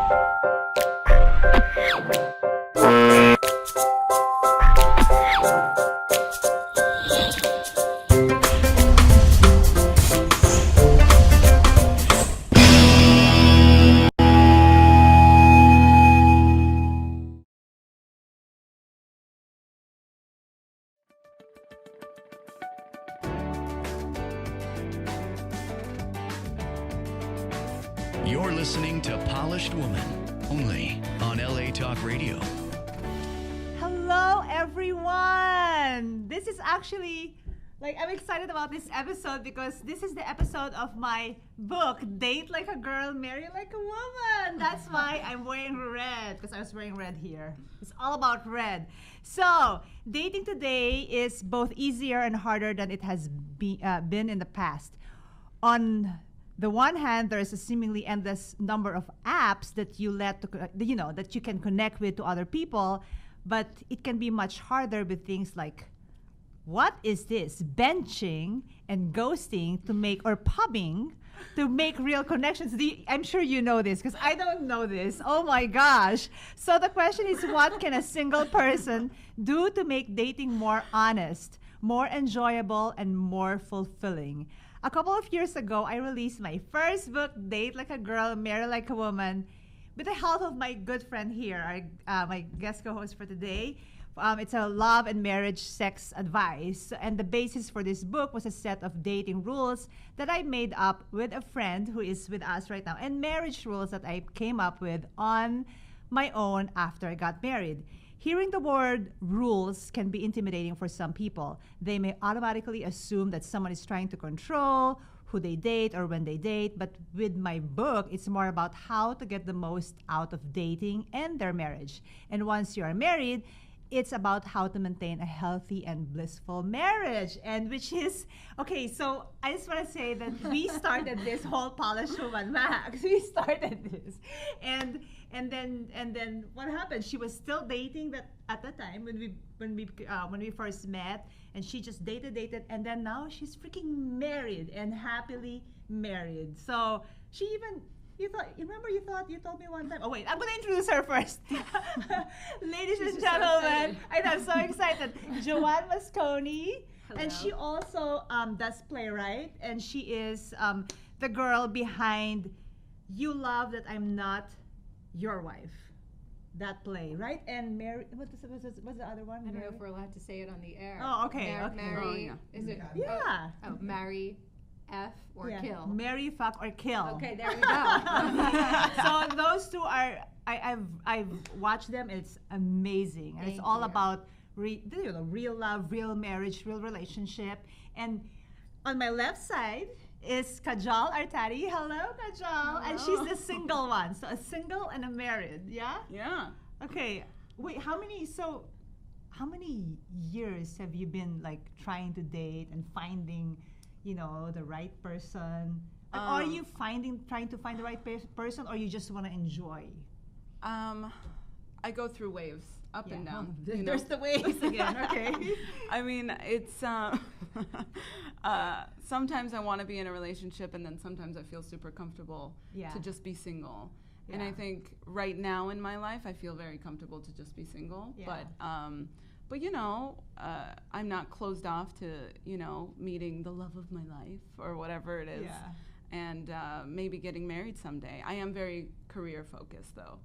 You're listening to Polished Woman, only on LA Talk Radio. Hello, everyone! This is actually, I'm excited about this episode because this is the episode of my book, Date Like a Girl, Marry Like a Woman. That's why I'm wearing red, because I was wearing red here. It's all about red. So, dating today is both easier and harder than it has been in the past. On the one hand, there is a seemingly endless number of apps that that you can connect with to other people, but it can be much harder with things like, what is this? Benching and ghosting to make, or pubbing to make real connections. I'm sure you know this because I don't know this. Oh my gosh. So the question is, what can a single person do to make dating more honest, more enjoyable, and more fulfilling? A couple of years ago, I released my first book, Date Like a Girl, Marry Like a Woman, with the help of my good friend here, my guest co-host for today. It's a love and marriage sex advice. And the basis for this book was a set of dating rules that I made up with a friend who is with us right now, and marriage rules that I came up with on my own after I got married. Hearing the word rules can be intimidating for some people. They may automatically assume that someone is trying to control who they date or when they date. But with my book, it's more about how to get the most out of dating and their marriage. And once you are married, it's about how to maintain a healthy and blissful marriage. And which is, okay, so I just want to say that we started this whole Polished Woman, Max. We started this. And then what happened? She was still dating that at the time when we first met, and she just dated, and then now she's freaking married and happily married. So she even you told me one time. Oh wait, I'm gonna introduce her first. Ladies and gentlemen, I'm so excited. Joanne Mosconi, and she also does playwright, and she is the girl behind You Love That I'm Not Your Wife. That play, right? And Mary, what's the other one? I don't know if we're allowed to say it on the air. Oh, okay. Marry, is it? Yeah. Oh, marry, F, or kill. Marry, fuck, or kill. Okay, there we go. So those two are, I've watched them. It's amazing, and it's all about real love, real marriage, real relationship. And on my left side is Kajal Artadi. Hello, Kajal. And she's the single one. So a single and a married, yeah? Yeah. Okay. Wait, how many years have you been trying to date and finding, the right person? Are you trying to find the right person, or you just want to enjoy? I go through waves, up and down. There's the waves again. Okay. I mean, it's sometimes I want to be in a relationship, and then sometimes I feel super comfortable to just be single. Yeah. And I think right now in my life, I feel very comfortable to just be single. Yeah. But I'm not closed off to meeting the love of my life or whatever it is. Yeah. And maybe getting married someday. I am very career focused though.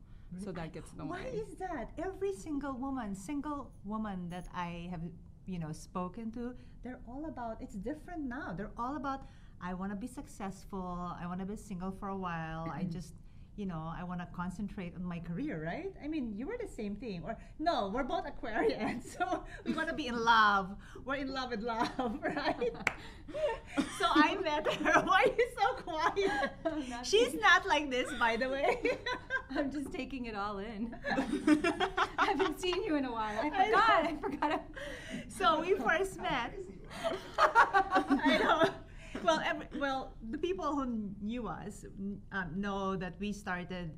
So that gets in the way. Why is that? Every single woman that I have, spoken to, they're all about, it's different now. They're all about, I want to be successful. I want to be single for a while. I just, I want to concentrate on my career, right? I mean, you were the same thing. Or, no, we're both Aquarians. So we want to be in love. We're in love with love, right? So I met her. Why are you so quiet? She's not like this, by the way. I'm just taking it all in. I haven't seen you in a while. I forgot. So we first met. I know. Well, the people who knew us know that we started,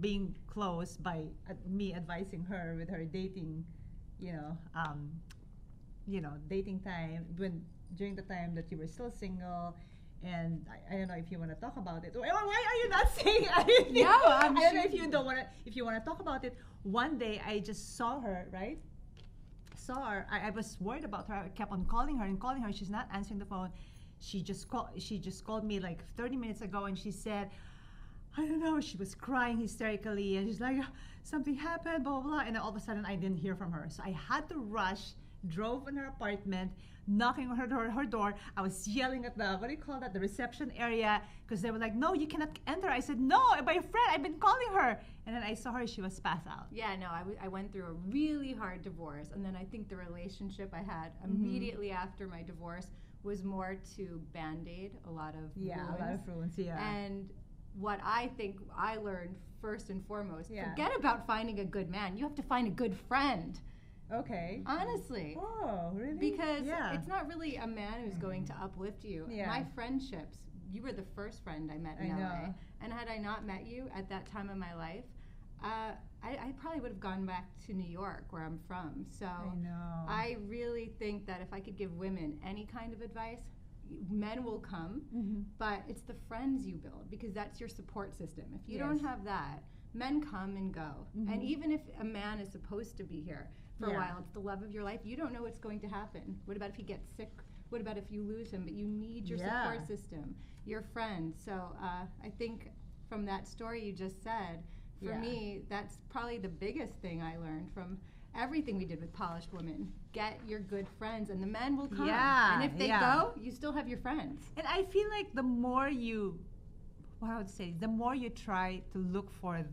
being close by me advising her with her dating, dating time during the time that you were still single, And I don't know if you want to talk about it. Why are you not saying anything? No, I don't know if you don't want to. If you want to talk about it, one day I just saw her. Right, saw her. I was worried about her. I kept on calling her and calling her. She's not answering the phone. She just called me like 30 minutes ago, and she said, I don't know. She was crying hysterically, and she's like, something happened, blah blah blah. And then all of a sudden, I didn't hear from her. So I had to rush. Drove in her apartment, knocking on her door. I was yelling at the reception area, because they were like, no, you cannot enter. I said, no, my friend, I've been calling her. And then I saw her, she was passed out. Yeah, no, I went through a really hard divorce. And then I think the relationship I had immediately after my divorce was more to Band-Aid a lot of wounds. A lot of wounds, And what I think I learned first and foremost, forget about finding a good man. You have to find a good friend. Okay. Honestly. Oh, really? Because it's not really a man who's going to uplift you. Yeah. My friendships, you were the first friend I met in LA. And had I not met you at that time of my life, I probably would have gone back to New York, where I'm from. So I really think that if I could give women any kind of advice, men will come, but it's the friends you build, because that's your support system. If you don't have that, men come and go. And even if a man is supposed to be here for a while, it's the love of your life, you don't know what's going to happen. What about if he gets sick? What about if you lose him? But you need your support system, your friends. So I think from that story you just said, for me, that's probably the biggest thing I learned from everything we did with Polished Women. Get your good friends, and the men will come. And if they go, you still have your friends. And I feel like the more you, the more you try to look for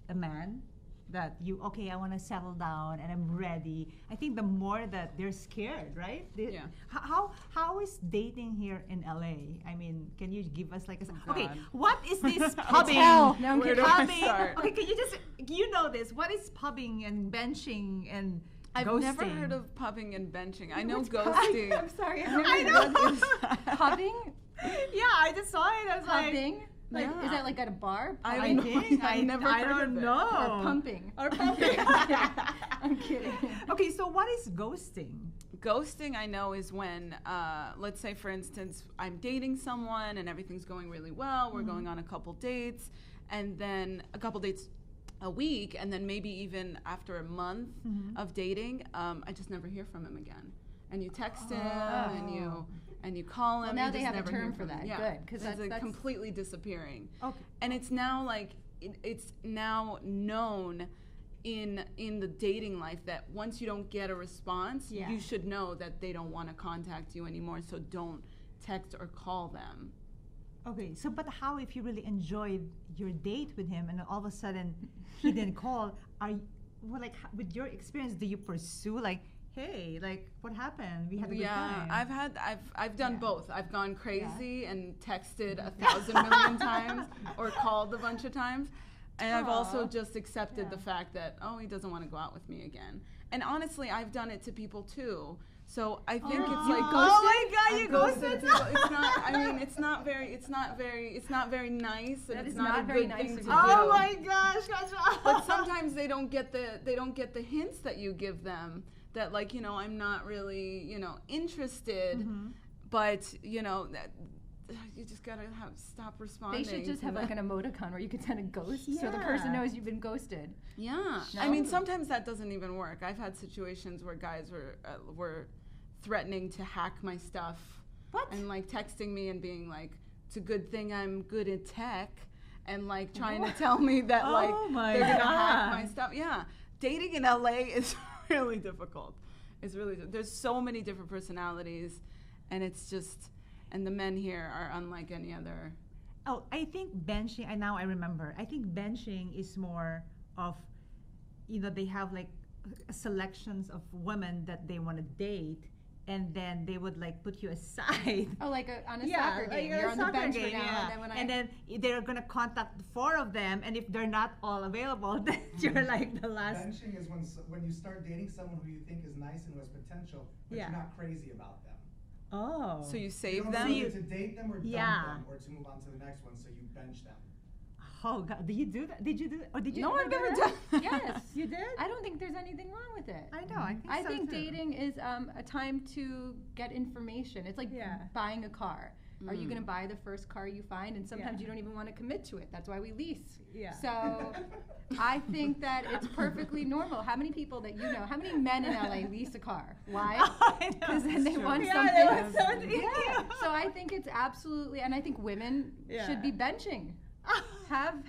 a man that I want to settle down and I'm ready, I think the more that they're scared, right? How is dating here in LA? I mean, can you give us like what is this pubbing? No, pubbing. Okay, can you just, this? What is pubbing and benching and I've ghosting? never heard of pubbing and benching. I know ghosting. I'm sorry. I know. Pubbing? Yeah, I just saw it. I was pubbing? Like, is that like at a bar? I think. I've never heard I don't of it. know. Or pumping. I'm kidding. Okay, so what is ghosting? Ghosting, I know, is when, let's say, for instance, I'm dating someone and everything's going really well. We're going on a couple dates, and then a couple dates a week, and then maybe even after a month of dating, I just never hear from him again. And you text him, and you call him. Well, now and they just have a never hear term from for that. him. Yeah. Good, because that's completely disappearing. Okay. And it's now like it's now known in the dating life that once you don't get a response, you should know that they don't want to contact you anymore. So don't text or call them. Okay, so but how if you really enjoyed your date with him and all of a sudden he didn't call? With your experience, do you pursue hey, what happened? We had a good time. I've done both. I've gone crazy and texted 1,000 million times or called a bunch of times. And I've also just accepted the fact that, he doesn't want to go out with me again. And honestly, I've done it to people too. So I think it's like ghosting. Oh my God, you ghosted people. It's not. I mean, it's not very nice, and that it's is not a very good nice thing of to you. do. Oh my gosh, But sometimes they don't get the hints that you give them. That I'm not really interested, but that you just gotta stop responding. They should just have an emoticon where you can send a ghost so the person knows you've been ghosted. Yeah, No? I mean sometimes that doesn't even work. I've had situations where guys were threatening to hack my stuff. What? And texting me and being like, "It's a good thing I'm good at tech," and trying to tell me that they're gonna hack my stuff. Yeah, dating in LA is really difficult. It's really there's so many different personalities, and it's just. And the men here are unlike any other. Oh, I think benching, and now I remember, I think benching is more of, they have selections of women that they want to date, and then they would put you aside. Oh, on a soccer game. You're on the bench for now. And then they're going to contact 4 of them, and if they're not all available, then you're the last. Benching is when you start dating someone who you think is nice and who has potential, but you're not crazy about them. Oh. So you You save don't them? know whether to date them or dump them or to move on to the next one, so you bench them. Oh God, did you do that? Did you do that? Or did you? No, I've never that? done that. Yes. You did? I don't think there's anything wrong with it. I know. I think so too. dating is a time to get information. It's like buying a car. Are you going to buy the first car you find? And sometimes you don't even want to commit to it. That's why we lease. Yeah. So I think that it's perfectly normal. How many people that you know, how many men in LA lease a car? Why? Because then they want something. They want something. So I think it's absolutely, and I think women should be benching. Have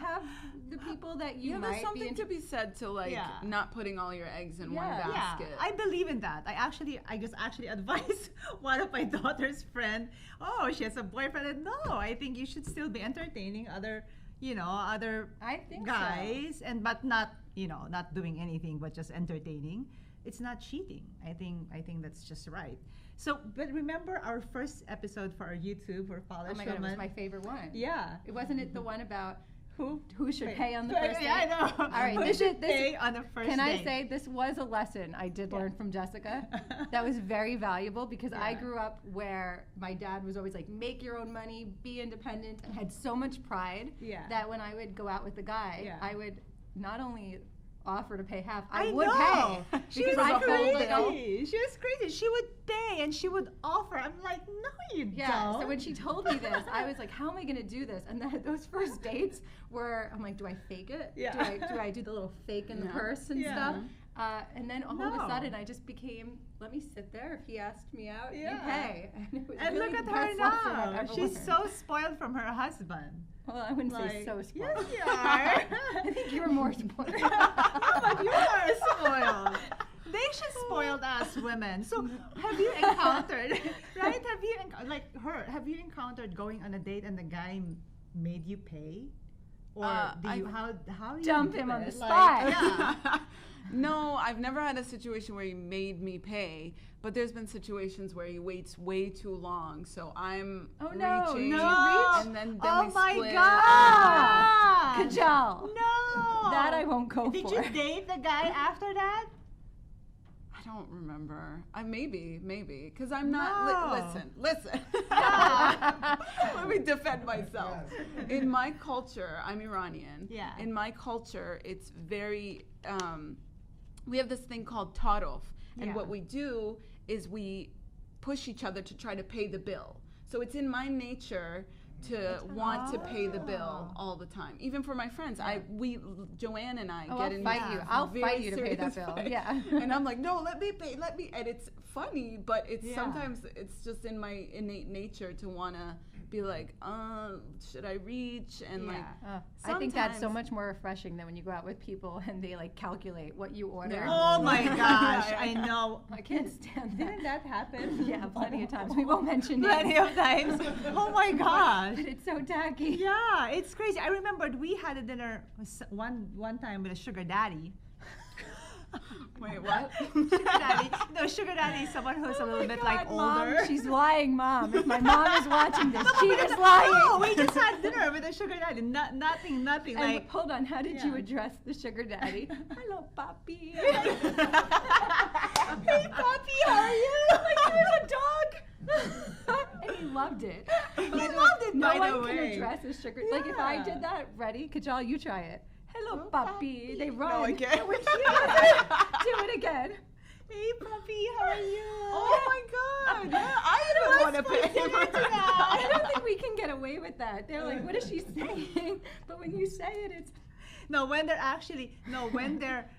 the people that you might there's something to be said to like not putting all your eggs in one basket. I believe in that. I just actually advise one of my daughter's friend. Oh, she has a boyfriend. And no, I think you should still be entertaining other guys, but not not doing anything, but just entertaining. It's not cheating. I think that's just right. So, but remember our first episode for our YouTube for Polished Woman? God, it was my favorite one. Yeah. Wasn't it the one about who should pay on the first date? Yeah, I know. All right, who should pay on the first date? Can I say this was a lesson I did learn from Jessica that was very valuable because I grew up where my dad was always like, make your own money, be independent, and had so much pride that when I would go out with the guy, I would not only offer to pay half, I would pay. She was crazy. She was crazy. She would pay and she would offer. I'm like, no, you don't. So when she told me this, I was like, how am I going to do this? And then those first dates were, I'm like, do I fake it? Yeah. Do I do the little fake in the purse and stuff? And then all of a sudden, I just became, let me sit there. If he asked me out, you pay. And, it was really look at her now. She's so spoiled from her husband. Well, I wouldn't say so spoiled. Yes, you are. I think you were more spoiled. No, but you are spoiled. They should spoil us women. So have you encountered, right? Have you encountered going on a date and the guy made you pay? Or how do you dump him on the spot? No, I've never had a situation where he made me pay, but there's been situations where he waits way too long. So I'm reaching, and then we split. Oh my God! Kajal. No! That I won't go for. Did you date the guy after that? I don't remember. Maybe, because I'm not. Listen. Let me defend myself. In my culture, I'm Iranian. Yeah. In my culture, it's very. We have this thing called tarof, and what we do is we push each other to try to pay the bill. So it's in my nature to want to pay the bill all the time, even for my friends. Joanne and I get in. I'll fight you to pay that bill. Fight. Yeah, and I'm like, no, let me pay. And it's funny, but it's sometimes it's just in my innate nature to wanna be like, should I reach? And I think that's so much more refreshing than when you go out with people and they like calculate what you order. Oh my gosh, I know. I can't stand that. Didn't that happen? Yeah, plenty of times. We won't mention plenty of times. Oh my gosh. But it's so tacky. Yeah, it's crazy. I remembered we had a dinner one time with a sugar daddy. Wait, what? Sugar daddy. No, sugar daddy is someone who's a little bit like older. Mom, she's lying, Mom. If my mom is watching this, she is lying. No, we just had dinner with a sugar daddy. Nothing. And like, hold on, how did you address the sugar daddy? Hello, Papi. Hey, Papi, how are you? Like he was a dog. And he loved it. He loved it, no by the one way. can address a sugar. Like if I did that, ready? Kajal, you try it. Hello, Papi. They run. No, I can't. Do it again. Hey, Papi, how are you? Oh my God. Yeah, I didn't want to pay for that. I don't think we can get away with that. They're like, what is she saying? But when you say it, it's... No, when they're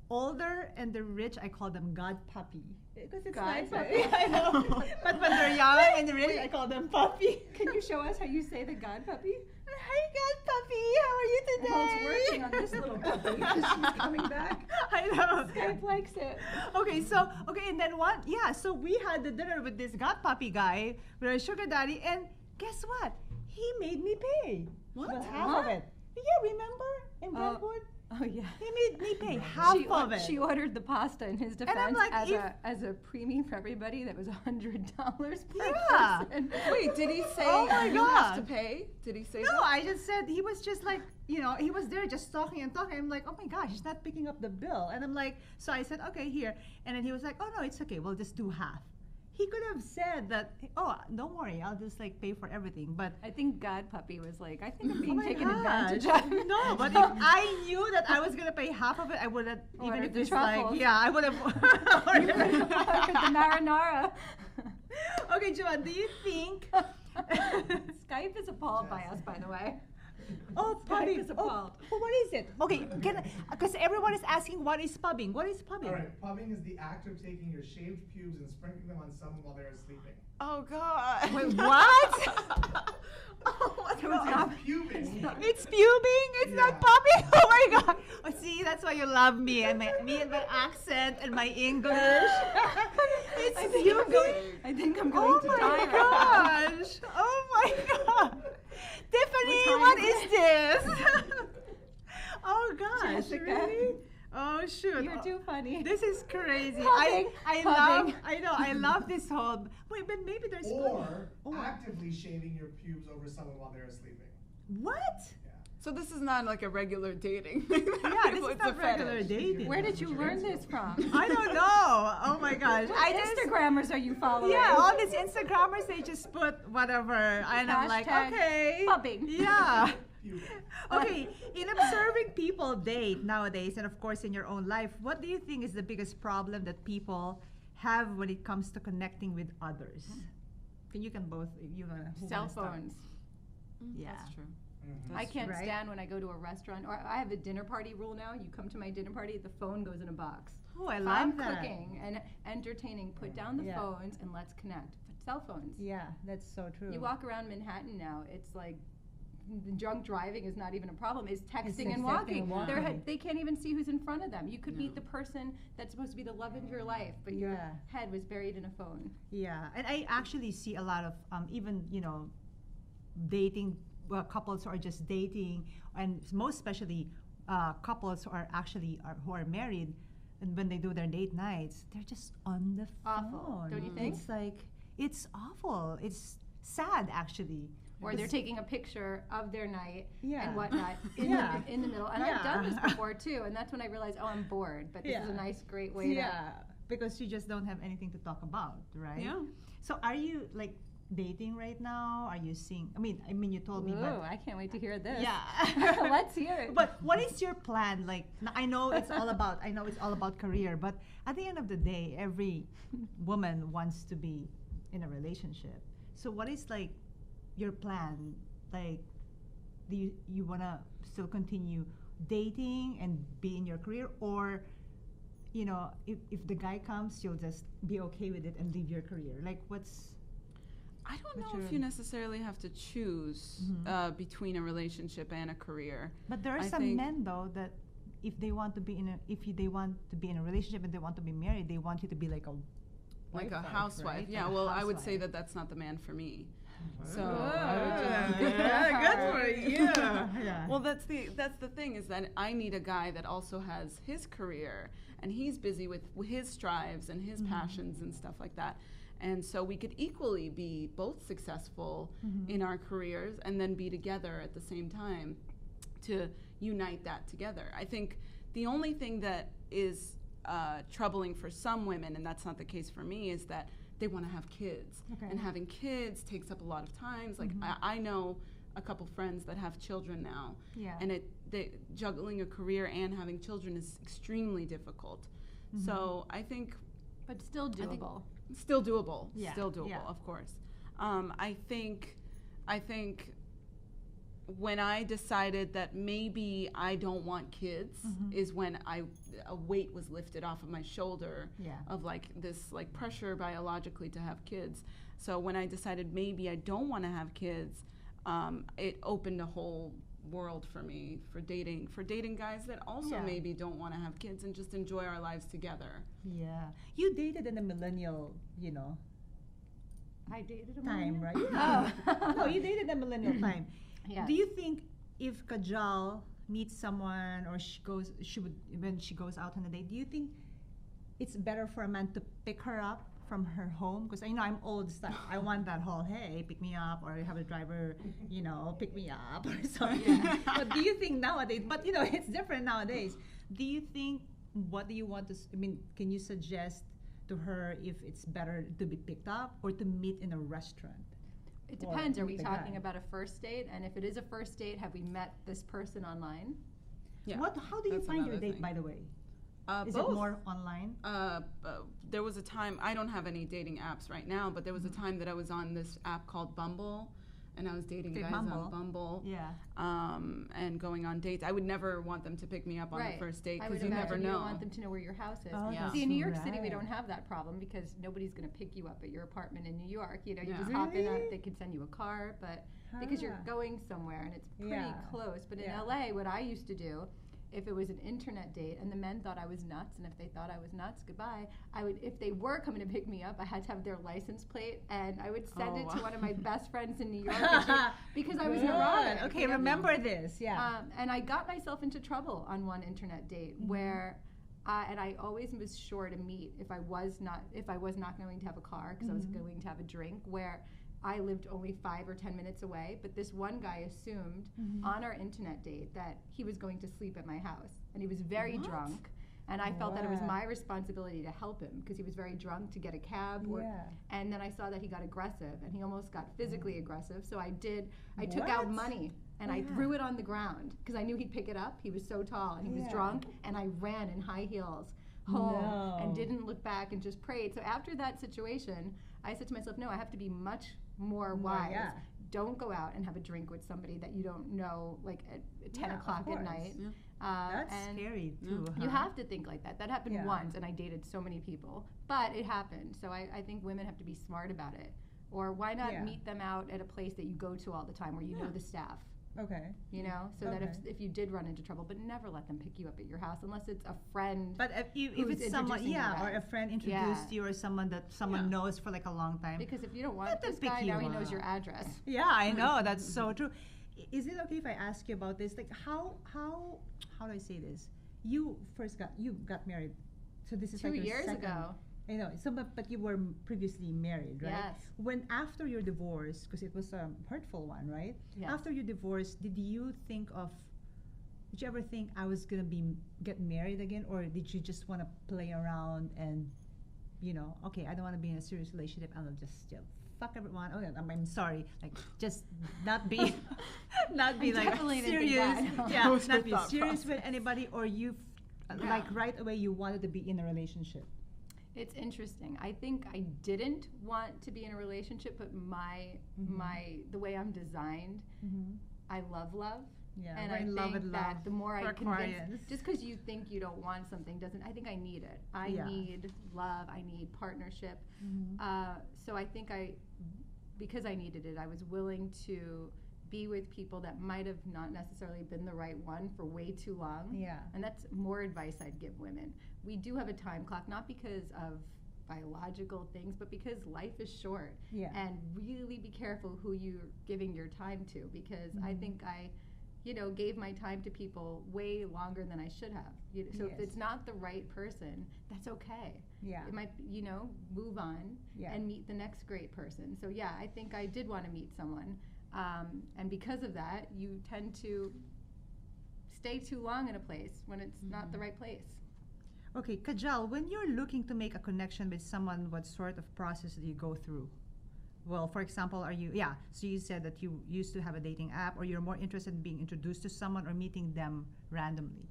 older and they're rich, I call them God Puppy. Because it's nice. Puppy. I know. But when they're young and rich, I call them Puppy. Can you show us how you say the God Puppy? Hi, God Puppy. How are you today? Well, it's working on this little puppy because she's coming back. I know. Skype likes it. And then so we had the dinner with this God Puppy guy, with a sugar daddy, and guess what? He made me pay. What? But half of it. Yeah, remember? In Brentwood? Oh yeah. He made me pay half of it. She ordered the pasta in his defense like, as a preemie for everybody that was $100 per person. Wait, did he say you have to pay? Did he say that? No, I just said he was just like, he was there just talking and talking. I'm like, oh my gosh, he's not picking up the bill. And I'm like, so I said, okay, here. And then he was like, oh no, it's okay. We'll just do half. He could have said that, oh, don't worry, I'll just like pay for everything. But I think God Puppy was like, I think I'm being taken advantage of. No, but if I knew that I was gonna pay half of it, I would have, even if it's like, I would have ordered the marinara. Okay, Joanne, do you think Skype is appalled by us, by the way. Oh, pubbing. Oh, what is it? Okay, because everyone is asking what is pubbing. What is pubbing? All right, pubbing is the act of taking your shaved pubes and sprinkling them on someone while they're sleeping. Oh God. Wait, what? Oh my God. It's pubing. It's pubing. It's not pubbing. Oh my God. Oh, see, that's why you love me and my accent and my English. It's pubing. I think I'm going to die. Oh my gosh. Oh my God. Tiffany, what is this? Oh gosh, Jessica. really? Oh shoot. You're too funny. This is crazy. Pubbing. I love this whole. Wait, but maybe there's Or actively shaving your pubes over someone while they're sleeping. What? Yeah. So this is not like a regular dating thing. Yeah, this is not regular dating. Where did you learn this from? I don't know. Oh my gosh. What Instagrammers are you following? Yeah, all these Instagrammers, they just put whatever. And I'm like, Hashtag okay. pubbing. Yeah. Okay, in observing people date nowadays, and of course in your own life, what do you think is the biggest problem that people have when it comes to connecting with others? You can both. Cell phones. Yeah, That's true. I can't right. stand when I go to a restaurant, or I have a dinner party rule now. You come to my dinner party, the phone goes in a box. Oh, I If love I'm that. cooking and entertaining, put down the Yeah. phones and let's connect. Cell phones. Yeah, that's so true. You walk around Manhattan now, it's like drunk driving is not even a problem. It's texting texting and walking. and walking. They can't even see who's in front of them. You could meet the person that's supposed to be the love of your life, but your Yeah. head was buried in a phone. Yeah, and I actually see a lot of even dating couples who are just dating, and most especially couples who are actually who are married, and when they do their date nights, they're just on the phone. Awful, don't you think? It's like it's awful. It's sad actually. Or they're taking a picture of their night Yeah. and whatnot in, Yeah. in the middle. And I've done this before too, and that's when I realized, oh, I'm bored. But this is a Yeah. nice, great way Yeah, because you just don't have anything to talk about, right? Yeah. So are you like dating right now? Are you seeing? I mean, you told me, Ooh, but I can't wait to hear this. yeah. Let's hear it. But what is your plan? Like, I know it's all about career, but at the end of the day, every woman wants to be in a relationship. So what is like your plan? Like, do you wanna still continue dating and be in your career, or if the guy comes, you'll just be okay with it and leave your career? Like, what's I don't What's know if your- you necessarily have to choose between a relationship and a career. But there are I some think- men though that if they want to be in a relationship and they want to be married, they want you to be like a Like a wife, housewife. right? Yeah, Like a well, I would say housewife. that that's not the man for me. So Oh, I would just, yeah, good for you. Yeah. Well, that's the thing, is that I need a guy that also has his career and he's busy with his strives and his passions and stuff like that. And so we could equally be both successful in our careers and then be together at the same time to unite that together. I think the only thing that is troubling for some women, and that's not the case for me, is that they want to have kids. Okay. And having kids takes up a lot of times. Like I know a couple friends that have children now. Yeah. And juggling a career and having children is extremely difficult. So I think But still doable. still doable. Yeah, Still doable, yeah. of course. I think when I decided that maybe I don't want kids is when a weight was lifted off of my shoulder Yeah. of like this like pressure biologically to have kids. So when I decided maybe I don't want to have kids, it opened a whole world for me for dating guys that also Yeah. maybe don't want to have kids and just enjoy our lives together. Yeah. You dated in a millennial, I dated a time, millennial. right? Yeah. No, you dated a millennial time. Yes. Do you think if Kajal meets someone or when she goes out on a date, do you think it's better for a man to pick her up from her home? Because I'm old stuff. I want that whole, hey, pick me up, or have a driver, pick me up or something. But do you think nowadays, but it's different nowadays. Do you think, what do you want to, can you suggest to her if it's better to be picked up or to meet in a restaurant? It depends. Or Are we meet the talking guy? about a first date? And if it is a first date, have we met this person online? Yeah. How do you that's find your another date, thing. by the way? Is Both. it more online? There was a time, I don't have any dating apps right now, but there was a time that I was on this app called Bumble, and I was dating guys on Bumble. Yeah. And going on dates. I would never want them to pick me up on the first date because you never know. You don't want them to know where your house is. Oh, See, in New York City, we don't have that problem because nobody's going to pick you up at your apartment in New York. You know, you just hop in. They can send you a car, but because you're going somewhere and it's pretty close. But in LA, what I used to do, if it was an internet date and the men thought I was nuts, and if they thought I was nuts, goodbye. If they were coming to pick me up, I had to have their license plate, and I would send it to one of my best friends in New York because I was neurotic. Okay, remember this, and I got myself into trouble on one internet date where, and I always was sure to meet if I was not going to have a car because I was going to have a drink, where I lived only 5 or 10 minutes away, but this one guy assumed on our internet date that he was going to sleep at my house, and he was very drunk, and I felt that it was my responsibility to help him because he was very drunk, to get a cab, and then I saw that he got aggressive, and he almost got physically aggressive, so I took out money, and I threw it on the ground because I knew he'd pick it up. He was so tall, and he was drunk, and I ran in high heels home and didn't look back and just prayed. So after that situation, I said to myself, no, I have to be much more wise. Don't go out and have a drink with somebody that you don't know, like at 10 o'clock at night. That's scary too. You have to think like that. That happened once, and I dated so many people, but it happened. So I think women have to be smart about it. Or why not meet them out at a place that you go to all the time where you know the staff? Okay. You know, so that if you did run into trouble, but never let them pick you up at your house unless it's a friend. But if it's someone, or a friend introduced you, or someone that someone knows for like a long time. Because if you don't want this guy, now he knows your address. Yeah, I know. That's so true. Is it okay if I ask you about this? Like, how do I say this? You got married, so this is 2 like your years second, ago. I know. So, but you were previously married, right? Yes. When after your divorce, because it was a hurtful one, right? Yes. After your divorce, did you ever think I was gonna get married again, or did you just want to play around and, okay, I don't want to be in a serious relationship, and I'll just fuck everyone. Oh, I'm sorry. Like, just not be, not be like serious. Yeah, not be serious with anybody, or you, like right away you wanted to be in a relationship. It's interesting. I think I didn't want to be in a relationship, but the way I'm designed, I love love. Yeah, and I think that the more I convince, just because you think you don't want something I think I need it. I need love. I need partnership. So I think because I needed it, I was willing to be with people that might have not necessarily been the right one for way too long. Yeah. And that's more advice I'd give women. We do have a time clock, not because of biological things, but because life is short. Yeah. And really be careful who you're giving your time to, because I think I gave my time to people way longer than I should have. So if it's not the right person, that's okay. Yeah. It might, move on and meet the next great person. So yeah, I think I did want to meet someone. And because of that, you tend to stay too long in a place when it's not the right place. Okay, Kajal, when you're looking to make a connection with someone, what sort of process do you go through? Well, for example, so you said that you used to have a dating app, or you're more interested in being introduced to someone or meeting them randomly.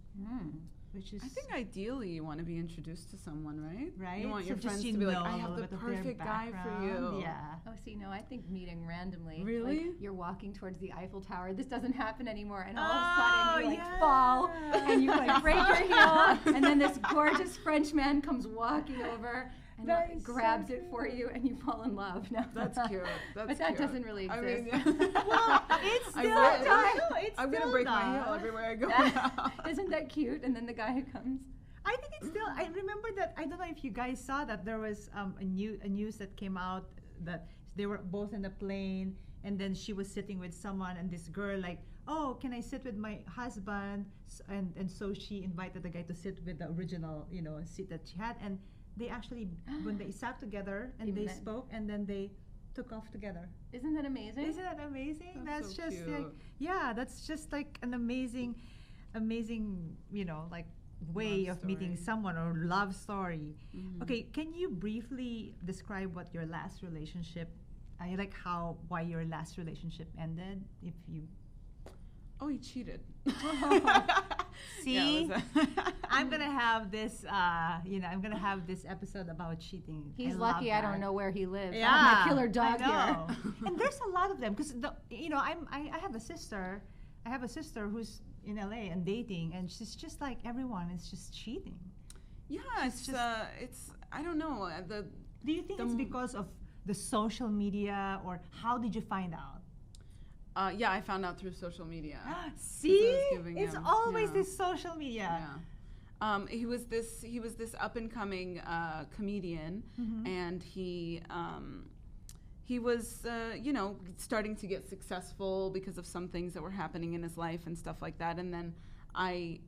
Which is, I think ideally you want to be introduced to someone, right? Right. You want your friends to be like, I have the perfect guy for you. Yeah. Oh, see, no, I think meeting randomly. Really? Like you're walking towards the Eiffel Tower. This doesn't happen anymore, and all of a sudden you fall and you break your heel, and then this gorgeous French man comes walking over and grabs it for you, and you fall in love. No. That's cute. But that doesn't really exist. I mean, well, it's still I'm gonna break my heel everywhere I go now. Isn't that cute? And then the guy who comes. I think it's still. I remember that. I don't know if you guys saw that there was a news that came out that they were both in the plane, and then she was sitting with someone, and this girl like, oh, can I sit with my husband? And so she invited the guy to sit with the original, seat that she had, and they actually, when they sat together and they spoke, and then they took off together. Isn't that amazing? Isn't that amazing? That's so just cute. that's just like an amazing, like way Love of meeting story. someone, or love story. Okay, can you briefly describe what your last relationship, why your last relationship ended, if you... Oh, he cheated. See, Yeah, I'm gonna have this. I'm gonna have this episode about cheating. He's lucky I don't know where he lives. Yeah, I have my killer dog I know. here. And there's a lot of them because I have a sister. I have a sister who's in LA and dating, and she's just like everyone is just cheating. Yeah, it's I don't know. Do you think it's because of the social media, or how did you find out? Yeah, I found out through social media. See, it's always this social media. Yeah. He was this up and coming comedian, and he was starting to get successul because of some things that were happening in his life and stuff like that. And then I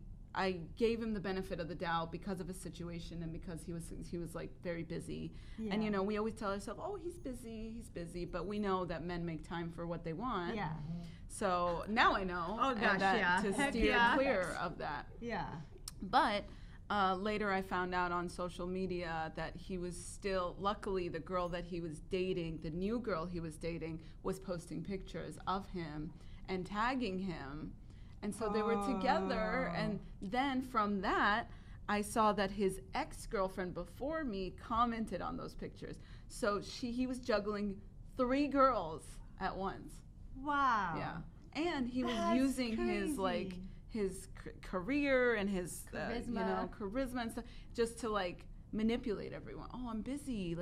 gave him the benefit of the doubt because of his situation and because he was like very busy. Yeah. And we always tell ourselves, oh, he's busy, but we know that men make time for what they want. Yeah. So now I know to steer clear of that. Yeah. But later I found out on social media that he was still, luckily the girl that he was dating, the new girl he was dating, was posting pictures of him and tagging him. And so they were together, and then from that, I saw that his ex-girlfriend before me commented on those pictures. So he was juggling 3 girls at once. Wow. Yeah. And he was using his career and his charisma and stuff just to manipulate everyone. Oh, I'm busy.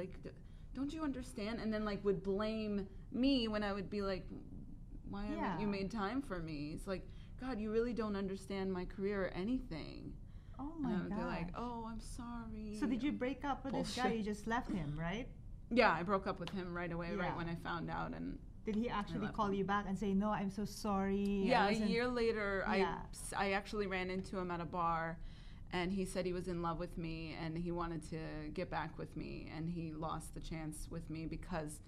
Don't you understand? And then would blame me when I would be like, why haven't you made time for me? It's like, God, you really don't understand my career or anything. Oh my God. And I would be like, oh, I'm sorry. So did you break up with this guy? You just left him, right? Yeah, I broke up with him right away, right when I found out. And did he actually call you back and say, no, I'm so sorry? Yeah, a year later, I actually ran into him at a bar, and he said he was in love with me and he wanted to get back with me, and he lost the chance with me because,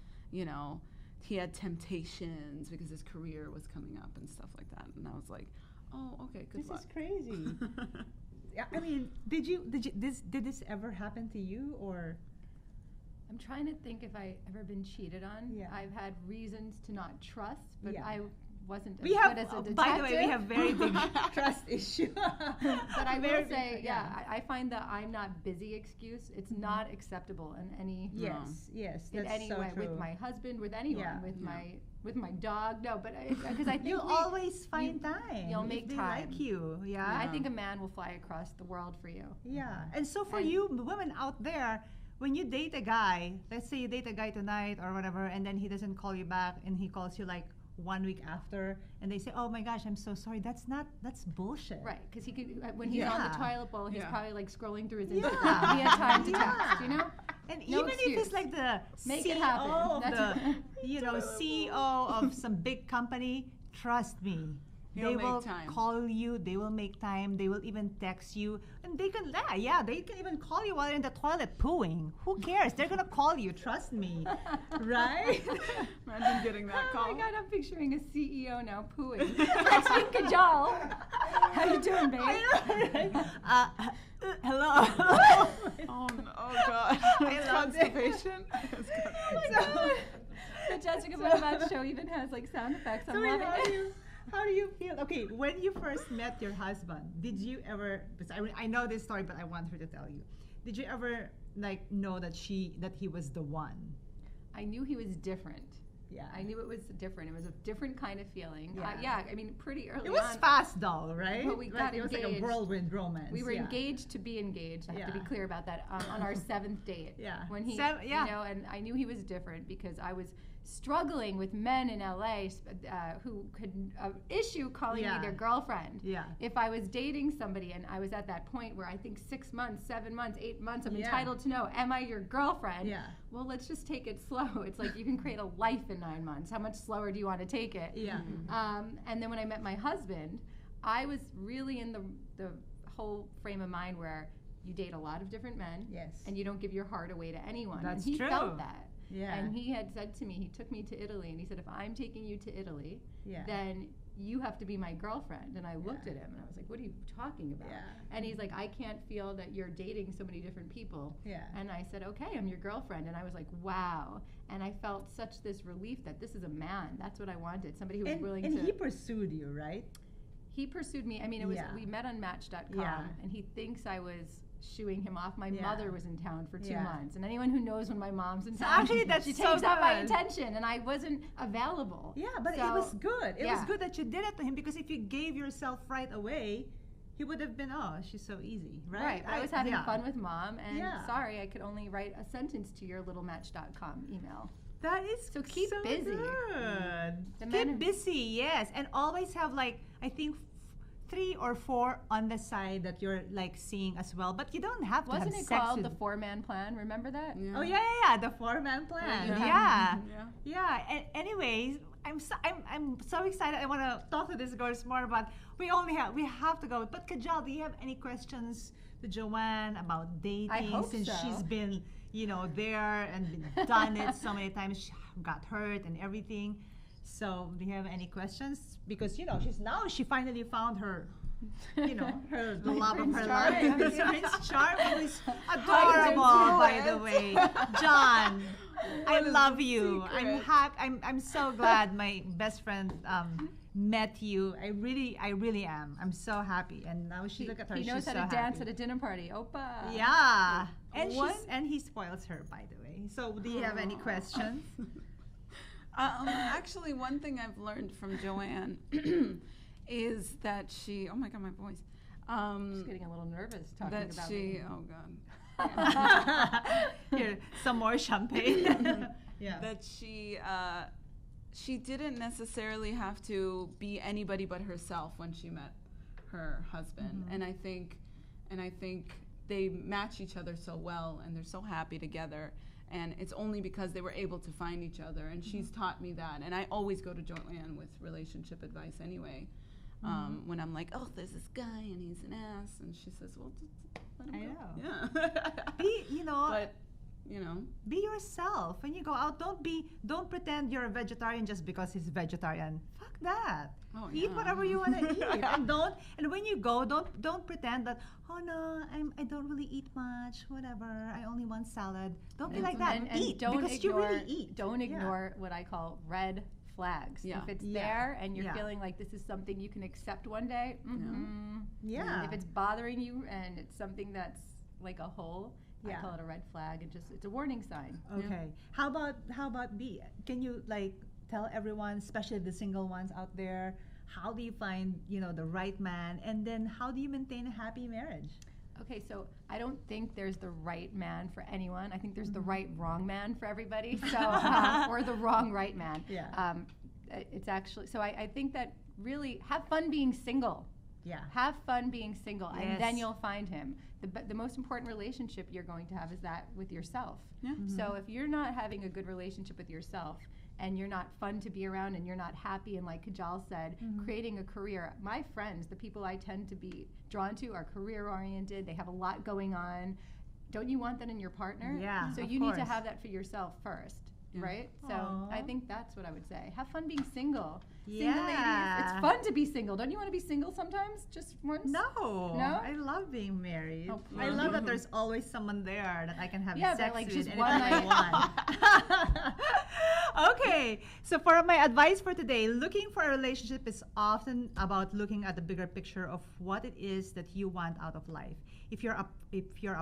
he had temptations because his career was coming up and stuff like that. And I was like, oh, okay, good luck. This is crazy. I mean, did this ever happen to you, or? I'm trying to think if I ever been cheated on. Yeah. I've had reasons to not trust, but I wasn't as good as a detective. By the way, we have very big trust issue. But I will say, I find that I'm not busy excuse. It's not acceptable in any yes, in that's any so way, true. with my husband, with anyone, with my dog. No, but because I think you'll always find time. You'll make if they time. like you. Yeah. I think a man will fly across the world for you. Yeah, and so for you women out there, when you date a guy, let's say you date a guy tonight or whatever, and then he doesn't call you back, and he calls you 1 week after, and they say, oh my gosh, I'm so sorry. That's bullshit. Right, because he could, when he's on the toilet bowl, he's probably scrolling through his Instagram. He had time to text, And no even excuse. if it's like the Make CEO it happen. of CEO of some big company, trust me. They will call you, they will make time, they will even text you, and they can even call you while you're in the toilet pooing. Who cares? They're gonna call you, trust me. Right? Imagine getting that call. Oh my God, I'm picturing a CEO now pooing. Texting Kajal. How you doing, babe? Hello. Oh God. I love constipation. Oh my God. The Jessica Bonovat show even has sound effects. I'm loving it. How do you feel? Okay, when you first met your husband, did you ever? Because I know this story, but I want her to tell you. Did you ever know that he was the one? I knew he was different. Yeah. I knew it was different. It was a different kind of feeling. Yeah. I mean, pretty early on. It was fast though, right? But we got engaged. It was like a whirlwind romance. We were engaged to be engaged. I have to be clear about that. On our 7th date. Yeah. When he, and I knew he was different because I was struggling with men in LA who could issue calling me their girlfriend. Yeah. If I was dating somebody and I was at that point where I think 6 months, 7 months, 8 months, I'm entitled to know, am I your girlfriend? Yeah. Well, let's just take it slow. It's like you can create a life in 9 months. How much slower do you want to take it? Yeah. And then when I met my husband, I was really in the whole frame of mind where you date a lot of different men. Yes. And you don't give your heart away to anyone. That's and he true. felt that. Yeah. And he had said to me, he took me to Italy, and he said, if I'm taking you to Italy, then you have to be my girlfriend. And I looked at him, and I was like, what are you talking about? Yeah. And he's like, I can't feel that you're dating so many different people. Yeah. And I said, okay, I'm your girlfriend. And I was like, wow. And I felt this relief that this is a man. That's what I wanted, somebody who was willing to. And he pursued you, right? he pursued me. I mean, we met on Match.com, and he thinks I was shooing him off. My mother was in town for 2 months, and anyone who knows when my mom's in town, actually, that's she so takes up my good. attention, and I wasn't available. Yeah, but it was good. It was good that you did it to him, because if you gave yourself right away, he would have been, oh, she's so easy, right? Right. I was having fun with Mom, and sorry, I could only write a sentence to your little Match.com email. That is so keep busy. Good. Keep busy, yes, and always have like, I think, 3 or 4 on the side that you're like seeing as well, but you don't have to Wasn't have it sex called with the 4-man plan? Remember that? Yeah. Oh yeah, the 4-man plan. Yeah. And anyways, I'm so excited. I want to talk to these girls more about. We have to go. But Kajal, do you have any questions to Joanne about dating? I hope since so. She's been there and done it so many times. She got hurt and everything. So, do you have any questions? Because she finally found her, the love of her life. Prince Charming, who is adorable, by the way. John, I love you. I'm happy. I'm so glad my best friend met you. I really am. I'm so happy. And now look at her. He knows how to dance at a dinner party. Oppa. Yeah. And he spoils her, by the way. So, do you have any questions? Actually, one thing I've learned from Joanne is that she, oh my God, my voice. She's getting a little nervous talking about me. Oh God. Here, some more champagne. That she didn't necessarily have to be anybody but herself when she met her husband. And I think they match each other so well, and they're so happy together. And it's only because they were able to find each other, and she's taught me that. And I always go to Joanne with relationship advice anyway. When I'm like, oh, there's this guy and he's an ass, and she says, well, just let him go. Yeah. Be yourself when you go out. Don't pretend you're a vegetarian just because he's vegetarian. Fuck that. Eat whatever you want to eat, and when you go, don't pretend that, oh no, I don't really eat much, whatever, I only want salad. Don't be like that. And eat, don't because ignore, you really eat. Don't ignore what I call red flags. If it's there and you're feeling like this is something you can accept one day, if it's bothering you and it's something that's like a hole, I call it a red flag, and it's a warning sign. Okay. How about B? Can you tell everyone, especially the single ones out there, how do you find the right man, and then how do you maintain a happy marriage? Okay, so I don't think there's the right man for anyone. I think there's the right wrong man for everybody. So or the wrong right man. Yeah. It's actually I think that really have fun being single. Yeah. Have fun being single, Yes. and then you'll find him. The most important relationship you're going to have is that with yourself. Yeah. So if you're not having a good relationship with yourself, and you're not fun to be around, and you're not happy, and like Kajal said, creating a career. My friends, the people I tend to be drawn to, are career-oriented. They have a lot going on. Don't you want that in your partner? Yeah, So of you need to course. have that for yourself first, right? So Aw. I think that's what I would say. Have fun being single. Yeah. Single ladies, it's fun to be single. Don't you want to be single sometimes? Just once? No. No? I love being married. Oh, I love that there's always someone there that I can have Yeah, sex but like with just anytime one I want. Okay, so for my advice for today, looking for a relationship is often about looking at the bigger picture of what it is that you want out of life. If you're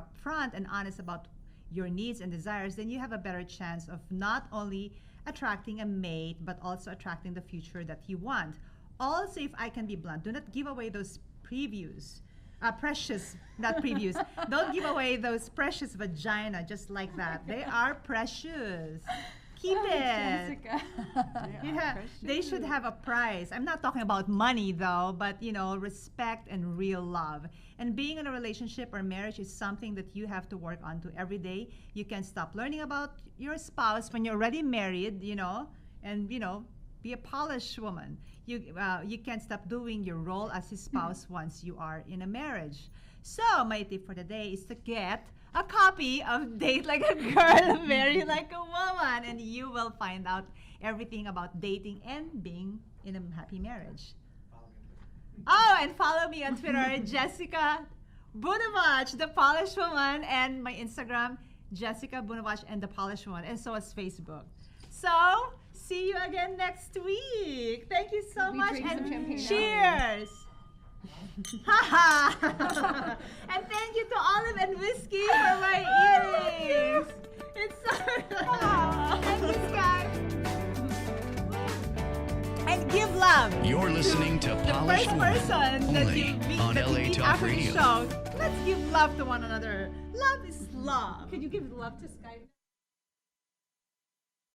upfront and honest about your needs and desires, then you have a better chance of not only attracting a mate, but also attracting the future that you want. Also, if I can be blunt, do not give away those previews. Not previews. Don't give away those precious vagina just like that. They are precious. Keep it. Jessica. They should have a price. I'm not talking about money though, but respect and real love. And being in a relationship or marriage is something that you have to work on to every day. You can stop learning about your spouse when you're already married, and be a polished woman. You can't stop doing your role as his spouse once you are in a marriage. So my tip for today is to get a copy of Date Like a Girl, Marry Like a Woman, and you will find out everything about dating and being in a happy marriage. Oh, and follow me on Twitter, Jessica Bunavach, the Polished Woman, and my Instagram, Jessica Bunavach and the Polished Woman, and so is Facebook. So, see you again next week. Thank you so much, drink some and champagne now? cheers. And thank you to Olive and Whiskey for my earrings. It's so thank you, Sky. And give love. You're listening to Polished The first Woman, person that only you meet, on that you LA meet Talk after Radio. the show. Let's give love to one another. Love is love. Could you give love to Skype?